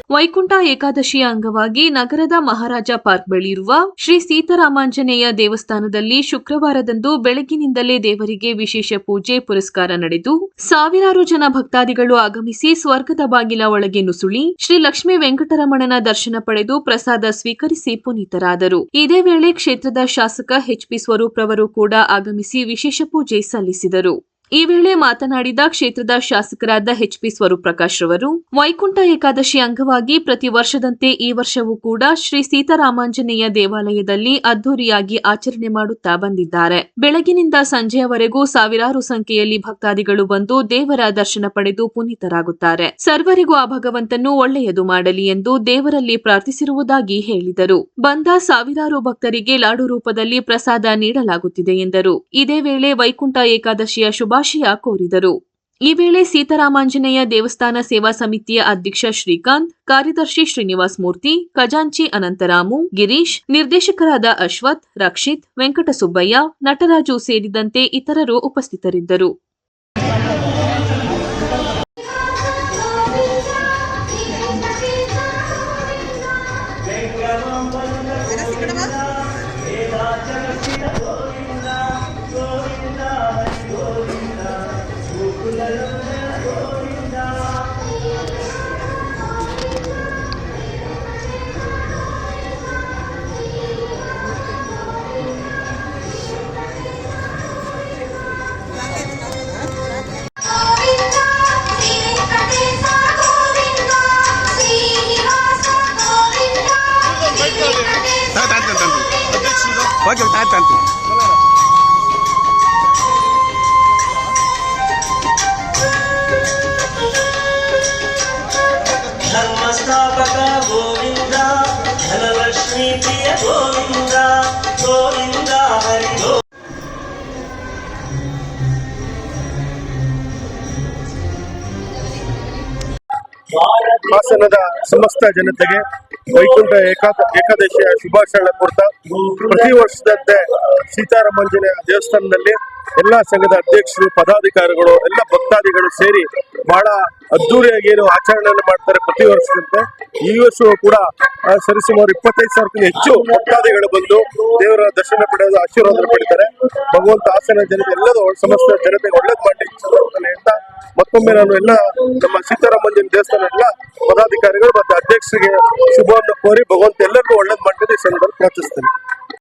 ವೈಕುಂಠ ಏಕಾದಶಿಯ ಅಂಗವಾಗಿ ನಗರದ ಮಹಾರಾಜ ಪಾರ್ಕ್ ಬಳಿ ಇರುವ ಶ್ರೀ ಸೀತಾರಾಮಾಂಜನೇಯ ದೇವಸ್ಥಾನದಲ್ಲಿ ಶುಕ್ರವಾರದಂದು ಬೆಳಗಿನಿಂದಲೇ ದೇವರಿಗೆ ವಿಶೇಷ ಪೂಜೆ ಪುರಸ್ಕಾರ ನಡೆದು ಸಾವಿರಾರು ಜನ ಭಕ್ತಾದಿಗಳು ಆಗಮಿಸಿ ಸ್ವರ್ಗದ ಬಾಗಿಲ ಒಳಗೆ ನುಸುಳಿ ಶ್ರೀ ಲಕ್ಷ್ಮೀ ವೆಂಕಟರಮಣನ ದರ್ಶನ ಪಡೆದು ಪ್ರಸಾದ ಸ್ವೀಕರಿಸಿ ಪುನೀತರಾದರು. ಇದೇ ವೇಳೆ ಕ್ಷೇತ್ರದ ಶಾಸಕ ಎಚ್.ಪಿ. ಸ್ವರೂಪ್ ರವರು ಕೂಡ ಆಗಮಿಸಿ ವಿಶೇಷ ಪೂಜೆ ಸಲ್ಲಿಸಿದರು. ಈ ವೇಳೆ ಮಾತನಾಡಿದ ಕ್ಷೇತ್ರದ ಶಾಸಕರಾದ ಎಚ್.ಪಿ. ಸ್ವರೂಪ್ ಪ್ರಕಾಶ್ ರವರು ವೈಕುಂಠ ಏಕಾದಶಿ ಅಂಗವಾಗಿ ಪ್ರತಿ ವರ್ಷದಂತೆ ಈ ವರ್ಷವೂ ಕೂಡ ಶ್ರೀ ಸೀತಾರಾಮಾಂಜನೇಯ ದೇವಾಲಯದಲ್ಲಿ ಅದ್ದೂರಿಯಾಗಿ ಆಚರಣೆ ಮಾಡುತ್ತಾ ಬಂದಿದ್ದಾರೆ. ಬೆಳಗಿನಿಂದ ಸಂಜೆಯವರೆಗೂ ಸಾವಿರಾರು ಸಂಖ್ಯೆಯಲ್ಲಿ ಭಕ್ತಾದಿಗಳು ಬಂದು ದೇವರ ದರ್ಶನ ಪಡೆದು ಪುನೀತರಾಗುತ್ತಾರೆ. ಸರ್ವರಿಗೂ ಆ ಭಗವಂತನು ಒಳ್ಳೆಯದು ಮಾಡಲಿ ಎಂದು ದೇವರಲ್ಲಿ ಪ್ರಾರ್ಥಿಸಿರುವುದಾಗಿ ಹೇಳಿದರು. ಬಂದ ಸಾವಿರಾರು ಭಕ್ತರಿಗೆ ಲಾಡು ರೂಪದಲ್ಲಿ ಪ್ರಸಾದ ನೀಡಲಾಗುತ್ತಿದೆ ಎಂದರು. ಇದೇ ವೇಳೆ ವೈಕುಂಠ ಏಕಾದಶಿಯ ಶುಭಾಶಯ ಕೋರಿದರು. ಈ ವೇಳೆ ಸೀತಾರಾಮಾಂಜನೇಯ ದೇವಸ್ಥಾನ ಸೇವಾ ಸಮಿತಿಯ ಅಧ್ಯಕ್ಷ ಶ್ರೀಕಾಂತ್, ಕಾರ್ಯದರ್ಶಿ ಶ್ರೀನಿವಾಸ್ ಮೂರ್ತಿ, ಖಜಾಂಚಿ ಅನಂತರಾಮು, ಗಿರೀಶ್, ನಿರ್ದೇಶಕರಾದ ಅಶ್ವಥ್, ರಕ್ಷಿತ್, ವೆಂಕಟಸುಬ್ಬಯ್ಯ, ನಟರಾಜು ಸೇರಿದಂತೆ ಇತರರು ಉಪಸ್ಥಿತರಿದ್ದರು. ಧರ್ಮಸ್ಥಾಪಕ ಗೋವಿಂದ, ಧನಲಕ್ಷ್ಮೀ ಪ್ರಿಯ ಗೋವಿಂದ, ಗೋವಿಂದ ಹರಿ ಗೋ. ಹಾಸನದ ಸಮಸ್ತ ಜನತೆಗೆ ವೈಕುಂಠ ಏಕಾದಶಿಯ ಶುಭಾಶಯ ಕೊಡ್ತಾ, ಪ್ರತಿ ವರ್ಷದಂತೆ ಸೀತಾರಾಮಾಂಜನೇಯ ದೇವಸ್ಥಾನದಲ್ಲಿ ಎಲ್ಲ ಸಂಘದ ಅಧ್ಯಕ್ಷರು, ಪದಾಧಿಕಾರಿಗಳು, ಎಲ್ಲ ಭಕ್ತಾದಿಗಳು ಸೇರಿ ಬಹಳ ಅದ್ದೂರಿಯಾಗಿ ಆಚರಣೆಯನ್ನು ಮಾಡ್ತಾರೆ ಪ್ರತಿ ವರ್ಷದಂತೆ. ಈ ವರ್ಷವೂ ಕೂಡ ಸರಿಸುಮಾರು 25,000ಕ್ಕೂ ಹೆಚ್ಚು ಭಕ್ತಾದಿಗಳು ಬಂದು ದೇವರ ದರ್ಶನ ಪಡೆಯೋದು, ಆಶೀರ್ವಾದ ಪಡಿತಾರೆ. ಭಗವಂತ ಹಾಸನ ಜನತೆ ಎಲ್ಲರೂ ಸಮಸ್ತ ಜನತೆಗೆ ಒಳ್ಳೇದು ಮಾಡಿ ಅಂತ ಮತ್ತೊಮ್ಮೆ ನಾನು ಎಲ್ಲ ನಮ್ಮ ಸೀತಾರಾಮಾಂಜನೇಯ ದೇವಸ್ಥಾನ ಎಲ್ಲ ಪದಾಧಿಕಾರಿಗಳು ಮತ್ತು ಅಧ್ಯಕ್ಷರಿಗೆ ಶುಭವನ್ನು ಕೋರಿ ಭಗವಂತ ಎಲ್ಲರಿಗೂ ಒಳ್ಳೇದು ಮಾಡ್ತಿದ್ದು ಈ ಸಂದರ್ಭದಲ್ಲಿ ಪ್ರಾರ್ಥಿಸ್ತೇನೆ.